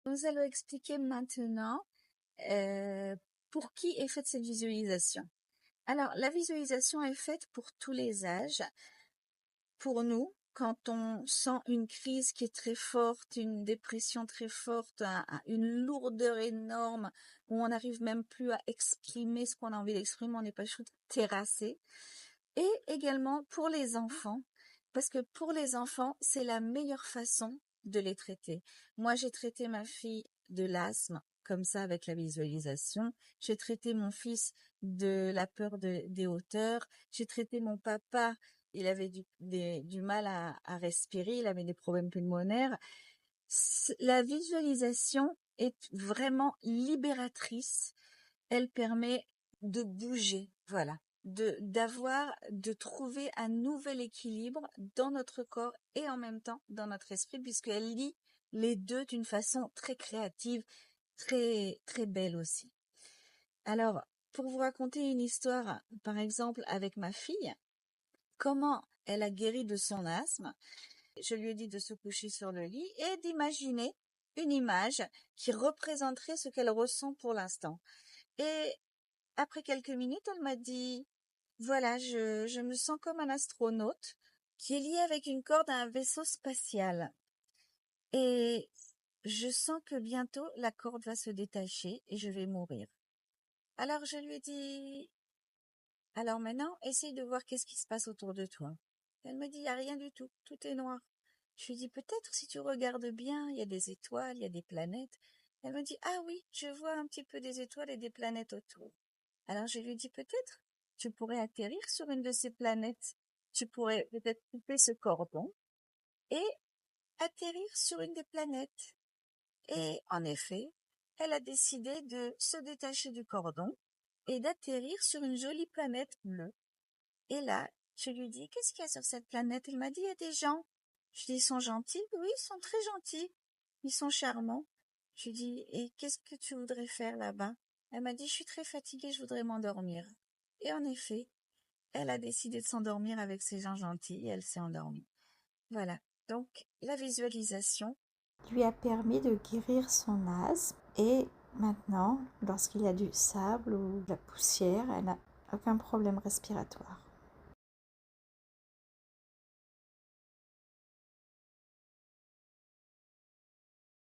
Nous allons expliquer maintenant pour qui est faite cette visualisation. Alors, la visualisation est faite pour tous les âges. Pour nous, quand on sent une crise qui est très forte, une dépression très forte, une lourdeur énorme, où on n'arrive même plus à exprimer ce qu'on a envie d'exprimer, on n'est pas terrassé. Et également pour les enfants, parce que pour les enfants, c'est la meilleure façon de les traiter. Moi, j'ai traité ma fille de l'asthme, comme ça, avec la visualisation. J'ai traité mon fils de la peur des hauteurs. J'ai traité mon papa, il avait du mal à respirer, il avait des problèmes pulmonaires. La visualisation est vraiment libératrice. Elle permet de bouger, voilà, de trouver un nouvel équilibre dans notre corps et en même temps dans notre esprit, puisqu'elle lie les deux d'une façon très créative, très, très belle aussi. Alors, pour vous raconter une histoire, par exemple, avec ma fille, comment elle a guéri de son asthme, je lui ai dit de se coucher sur le lit et d'imaginer une image qui représenterait ce qu'elle ressent pour l'instant. Et après quelques minutes, elle m'a dit, voilà, je me sens comme un astronaute qui est lié avec une corde à un vaisseau spatial. Et je sens que bientôt la corde va se détacher et je vais mourir. Alors je lui ai dit, alors maintenant, essaye de voir qu'est-ce qui se passe autour de toi. Elle me dit, il n'y a rien du tout, tout est noir. Je lui dis, peut-être si tu regardes bien, il y a des étoiles, il y a des planètes. Elle me dit, ah oui, je vois un petit peu des étoiles et des planètes autour. Alors je lui dis, peut-être tu pourrais atterrir sur une de ces planètes. Tu pourrais peut-être couper ce cordon et atterrir sur une des planètes. Et en effet, elle a décidé de se détacher du cordon et d'atterrir sur une jolie planète bleue. Et là, je lui dis, qu'est-ce qu'il y a sur cette planète? Elle m'a dit, il y a des gens. Je dis, ils sont gentils? Oui, ils sont très gentils. Ils sont charmants. Je lui dis, et qu'est-ce que tu voudrais faire là-bas? Elle m'a dit, je suis très fatiguée, je voudrais m'endormir. Et en effet, elle a décidé de s'endormir avec ces gens gentils et elle s'est endormie. Voilà. Donc, la visualisation lui a permis de guérir son asthme et maintenant, lorsqu'il y a du sable ou de la poussière, elle n'a aucun problème respiratoire.